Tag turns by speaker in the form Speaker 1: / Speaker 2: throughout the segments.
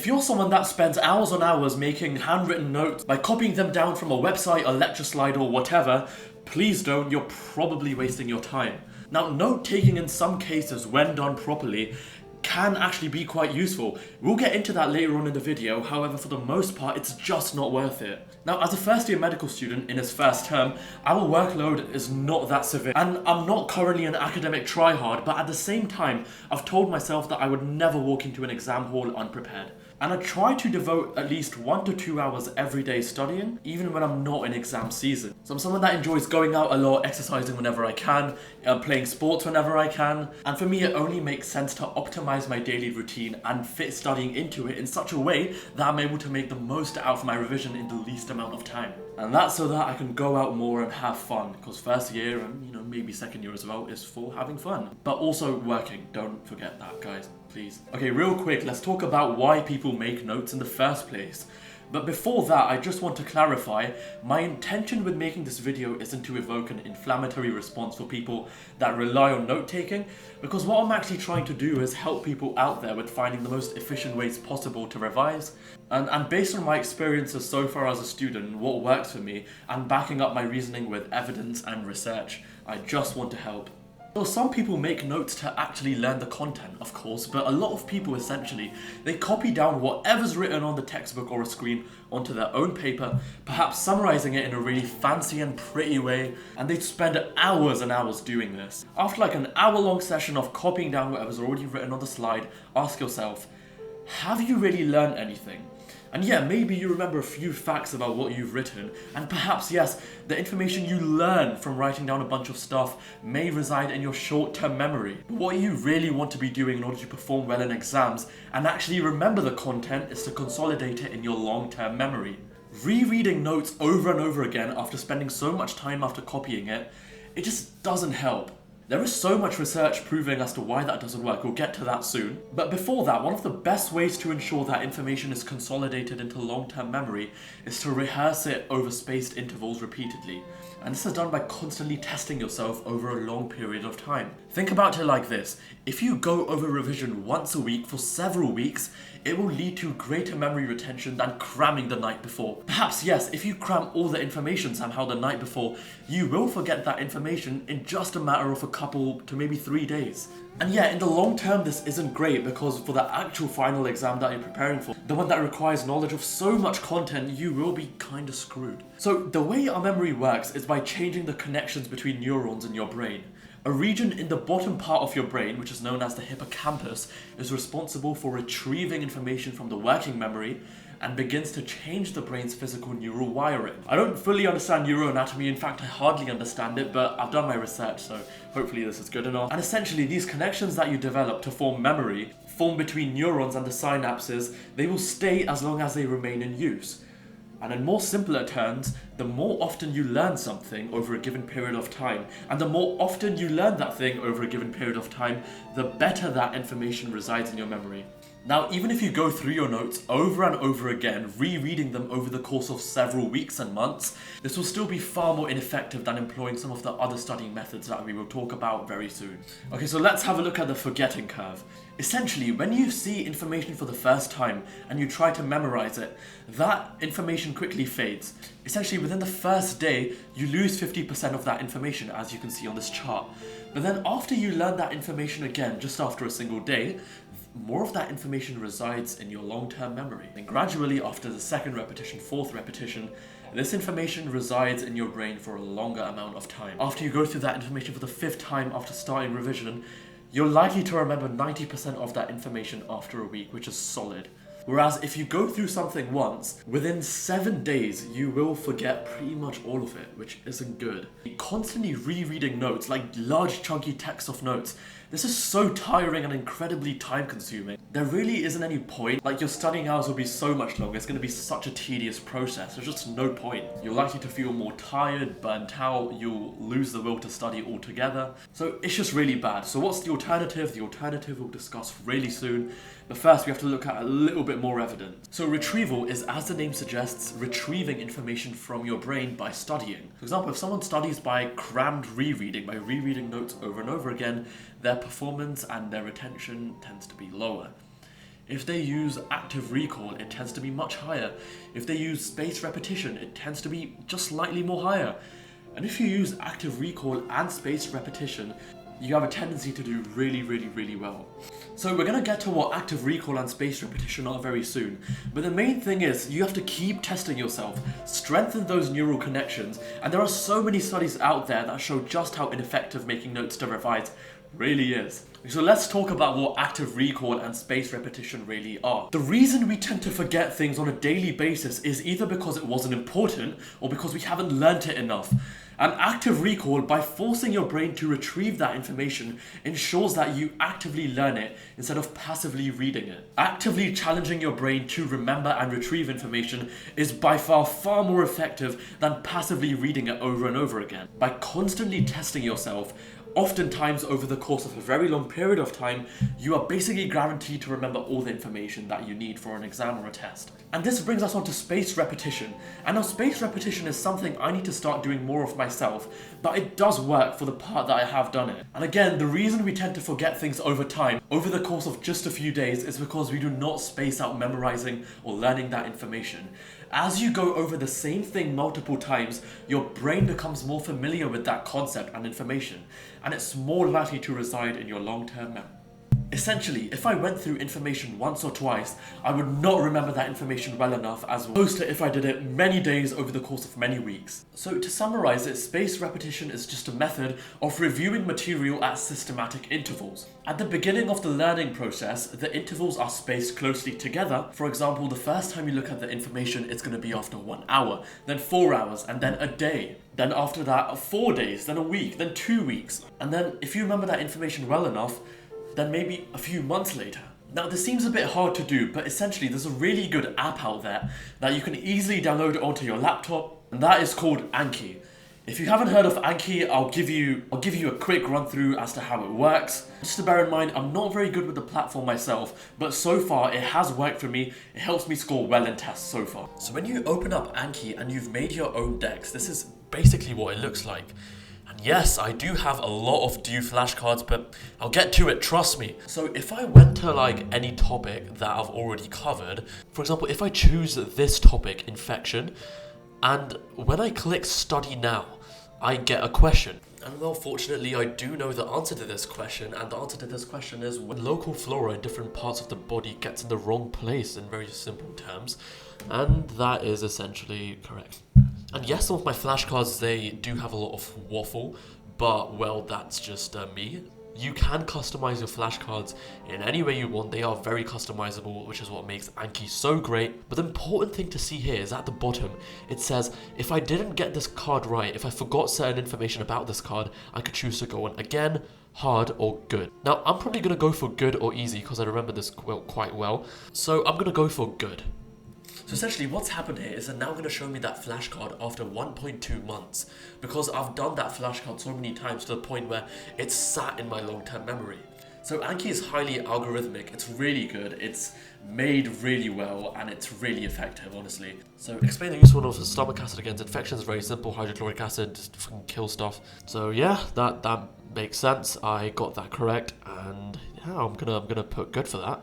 Speaker 1: If you're someone that spends hours on hours making handwritten notes by copying them down from a website, a lecture slide or whatever, please don't, you're probably wasting your time. Now, note taking in some cases, when done properly, can actually be quite useful. We'll get into that later on in the video, however for the most part it's just not worth it. Now, as a first year medical student in his first term, our workload is not that severe, and I'm not currently an academic tryhard, but at the same time I've told myself that I would never walk into an exam hall unprepared. And I try to devote at least 1 to 2 hours every day studying, even when I'm not in exam season. So I'm someone that enjoys going out a lot, exercising whenever I can, playing sports whenever I can. And for me, it only makes sense to optimize my daily routine and fit studying into it in such a way that I'm able to make the most out of my revision in the least amount of time. And that's so that I can go out more and have fun, because first year and maybe second year as well is for having fun. But also working, don't forget that, guys. Please. Okay, real quick, let's talk about why people make notes in the first place. But before that, I just want to clarify, my intention with making this video isn't to evoke an inflammatory response for people that rely on note-taking, because what I'm actually trying to do is help people out there with finding the most efficient ways possible to revise. And based on my experiences so far as a student, what works for me, and backing up my reasoning with evidence and research, I just want to help. So some people make notes to actually learn the content, of course, but a lot of people essentially, they copy down whatever's written on the textbook or a screen onto their own paper, perhaps summarizing it in a really fancy and pretty way, and they spend hours and hours doing this. After like an hour-long session of copying down whatever's already written on the slide, ask yourself, have you really learned anything? And yeah, maybe you remember a few facts about what you've written, and perhaps, yes, the information you learn from writing down a bunch of stuff may reside in your short-term memory. But what you really want to be doing in order to perform well in exams and actually remember the content is to consolidate it in your long-term memory. Rereading notes over and over again after spending so much time after copying it, it just doesn't help. There is so much research proving as to why that doesn't work, we'll get to that soon. But before that, one of the best ways to ensure that information is consolidated into long-term memory is to rehearse it over spaced intervals repeatedly. And this is done by constantly testing yourself over a long period of time. Think about it like this, if you go over revision once a week for several weeks, it will lead to greater memory retention than cramming the night before. Perhaps yes, if you cram all the information somehow the night before, you will forget that information in just a matter of a couple to maybe 3 days. And yeah, in the long term this isn't great because for the actual final exam that you're preparing for, the one that requires knowledge of so much content, you will be kinda screwed. So the way our memory works is by changing the connections between neurons in your brain. A region in the bottom part of your brain, which is known as the hippocampus, is responsible for retrieving information from the working memory and begins to change the brain's physical neural wiring. I don't fully understand neuroanatomy, in fact I hardly understand it, but I've done my research, so hopefully this is good enough. And essentially these connections that you develop to form memory, form between neurons and the synapses, they will stay as long as they remain in use. And in more simpler terms, the more often you learn something over a given period of time, and the more often you learn that thing over a given period of time, the better that information resides in your memory. Now, even if you go through your notes over and over again, rereading them over the course of several weeks and months, this will still be far more ineffective than employing some of the other studying methods that we will talk about very soon. Okay, so let's have a look at the forgetting curve. Essentially, when you see information for the first time and you try to memorize it, that information quickly fades. Essentially, within the first day, you lose 50% of that information, as you can see on this chart. But then after you learn that information again, just after a single day, more of that information resides in your long-term memory. And gradually, after the second repetition, fourth repetition, this information resides in your brain for a longer amount of time. After you go through that information for the 5th time after starting revision, you're likely to remember 90% of that information after a week, which is solid. Whereas if you go through something once, within 7 days, you will forget pretty much all of it, which isn't good. Constantly rereading notes, like large chunky text of notes, this is so tiring and incredibly time consuming. There really isn't any point, like your studying hours will be so much longer, it's going to be such a tedious process, there's just no point. You're likely to feel more tired, burnt out, you'll lose the will to study altogether. So it's just really bad. So what's the alternative? The alternative we'll discuss really soon, but first we have to look at a little bit more evidence. So retrieval is, as the name suggests, retrieving information from your brain by studying. For example, if someone studies by crammed rereading, by rereading notes over and over again, their performance and their retention tends to be lower. If they use active recall, it tends to be much higher. If they use spaced repetition, it tends to be just slightly more higher. And if you use active recall and spaced repetition, you have a tendency to do really well. So we're gonna get to what active recall and spaced repetition are very soon. But the main thing is you have to keep testing yourself, strengthen those neural connections, and there are so many studies out there that show just how ineffective making notes to revise really is. So let's talk about what active recall and spaced repetition really are. The reason we tend to forget things on a daily basis is either because it wasn't important or because we haven't learnt it enough. And active recall, by forcing your brain to retrieve that information, ensures that you actively learn it instead of passively reading it. Actively challenging your brain to remember and retrieve information is by far more effective than passively reading it over and over again. By constantly testing yourself, oftentimes over the course of a very long period of time, you are basically guaranteed to remember all the information that you need for an exam or a test. And this brings us on to spaced repetition. And now spaced repetition is something I need to start doing more of myself, but it does work for the part that I have done it. And again, the reason we tend to forget things over time, over the course of just a few days, is because we do not space out memorizing or learning that information. As you go over the same thing multiple times, your brain becomes more familiar with that concept and information, and it's more likely to reside in your long-term memory. Essentially, if I went through information once or twice, I would not remember that information well enough, as opposed to if I did it many days over the course of many weeks. So to summarize it, spaced repetition is just a method of reviewing material at systematic intervals. At the beginning of the learning process, the intervals are spaced closely together. For example, the first time you look at the information, it's going to be after 1 hour, then 4 hours, and then a day. Then after that, 4 days, then a week, then 2 weeks. And then if you remember that information well enough, then maybe a few months later. Now this seems a bit hard to do, but essentially there's a really good app out there that you can easily download onto your laptop, and that is called Anki. If you haven't heard of Anki, I'll give you a quick run through as to how it works. Just to bear in mind, I'm not very good with the platform myself, but so far it has worked for me. It helps me score well in tests so far. So when you open up Anki and you've made your own decks, this is basically what it looks like. And yes, I do have a lot of due flashcards, but I'll get to it, trust me. So if I went to like any topic that I've already covered, for example, if I choose this topic, infection, and when I click study now, I get a question. And well, fortunately, I do know the answer to this question, and the answer to this question is when local flora in different parts of the body gets in the wrong place, in very simple terms, and that is essentially correct. And yes, some of my flashcards, they do have a lot of waffle, but well, that's just me. You can customize your flashcards in any way you want. They are very customizable, which is what makes Anki so great. But the important thing to see here is at the bottom, it says, if I didn't get this card right, if I forgot certain information about this card, I could choose to go on again, hard, or good. Now, I'm probably going to go for good or easy because I remember this quite well. So I'm going to go for good. So essentially what's happened here is they're now going to show me that flashcard after 1.2 months because I've done that flashcard so many times to the point where it's sat in my long-term memory. So Anki is highly algorithmic, it's really good, it's made really well, and it's really effective, honestly. So explain the usefulness of stomach acid against infections, very simple, hydrochloric acid, just fucking kill stuff. So yeah, that makes sense, I got that correct, and yeah, I'm gonna put good for that.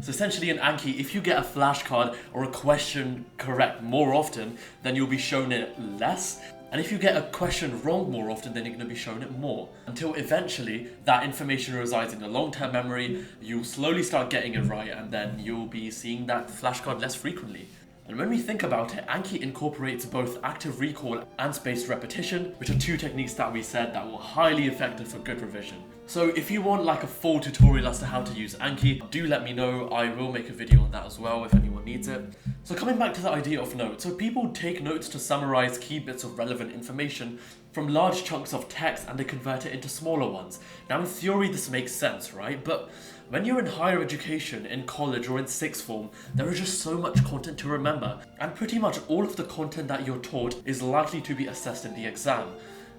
Speaker 1: So essentially in Anki, if you get a flashcard or a question correct more often, then you'll be shown it less. And if you get a question wrong more often, then you're going to be shown it more. Until eventually that information resides in your long-term memory, you'll slowly start getting it right, and then you'll be seeing that flashcard less frequently. And when we think about it, Anki incorporates both active recall and spaced repetition, which are two techniques that we said that were highly effective for good revision. So if you want like a full tutorial as to how to use Anki, do let me know. I will make a video on that as well if anyone needs it. So coming back to the idea of notes, so people take notes to summarize key bits of relevant information from large chunks of text and they convert it into smaller ones. Now in theory this makes sense, right? But when you're in higher education, in college or in sixth form, there is just so much content to remember, and pretty much all of the content that you're taught is likely to be assessed in the exam.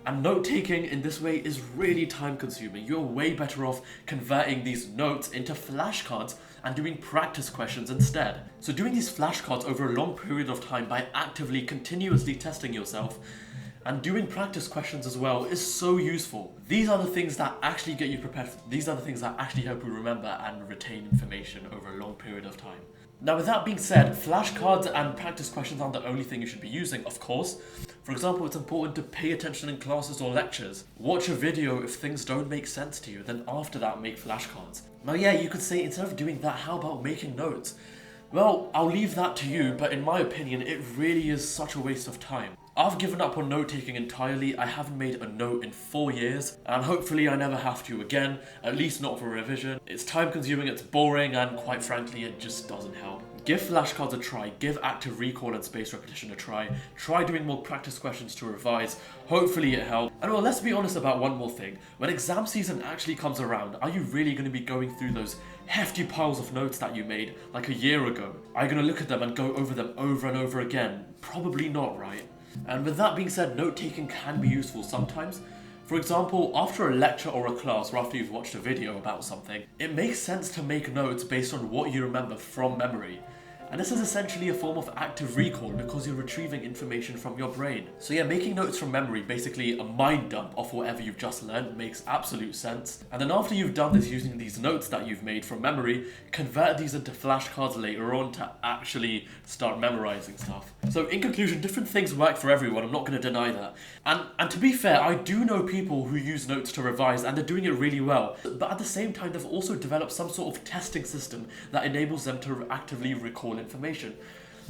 Speaker 1: And note-taking in this way is really time-consuming. You're way better off converting these notes into flashcards and doing practice questions instead. So doing these flashcards over a long period of time by actively, continuously testing yourself And doing practice questions as well is so useful. These are the things that actually get you prepared. These are the things that actually help you remember and retain information over a long period of time. Now, with that being said, flashcards and practice questions aren't the only thing you should be using, of course. For example, it's important to pay attention in classes or lectures. Watch a video if things don't make sense to you, then after that make flashcards. Now yeah, you could say instead of doing that, how about making notes? Well, I'll leave that to you, but in my opinion, it really is such a waste of time. I've given up on note-taking entirely. I haven't made a note in 4 years, and hopefully I never have to again, at least not for revision. It's time-consuming, it's boring, and quite frankly, it just doesn't help. Give flashcards a try, give active recall and spaced repetition a try doing more practice questions to revise, hopefully it helps. And well, let's be honest about one more thing. When exam season actually comes around, are you really going to be going through those hefty piles of notes that you made like a year ago? Are you going to look at them and go over them over and over again? Probably not, right? And with that being said, note-taking can be useful sometimes. For example, after a lecture or a class, or after you've watched a video about something, it makes sense to make notes based on what you remember from memory. And this is essentially a form of active recall because you're retrieving information from your brain. So yeah, making notes from memory, basically a mind dump of whatever you've just learned, makes absolute sense. And then after you've done this using these notes that you've made from memory, convert these into flashcards later on to actually start memorizing stuff. So in conclusion, different things work for everyone, I'm not going to deny that. And to be fair, I do know people who use notes to revise and they're doing it really well. But at the same time, they've also developed some sort of testing system that enables them to actively recall information.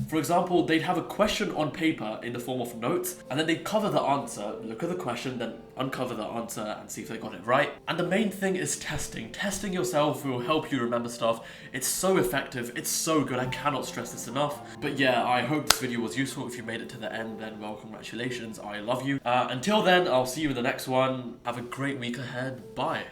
Speaker 1: For example, they'd have a question on paper in the form of notes, and then they'd cover the answer, look at the question, then uncover the answer and see if they got it right. And the main thing is testing. Testing yourself will help you remember stuff. It's so effective, it's so good, I cannot stress this enough. But yeah, I hope this video was useful. If you made it to the end, then well, congratulations, I love you. Until then, I'll see you in the next one. Have a great week ahead, bye.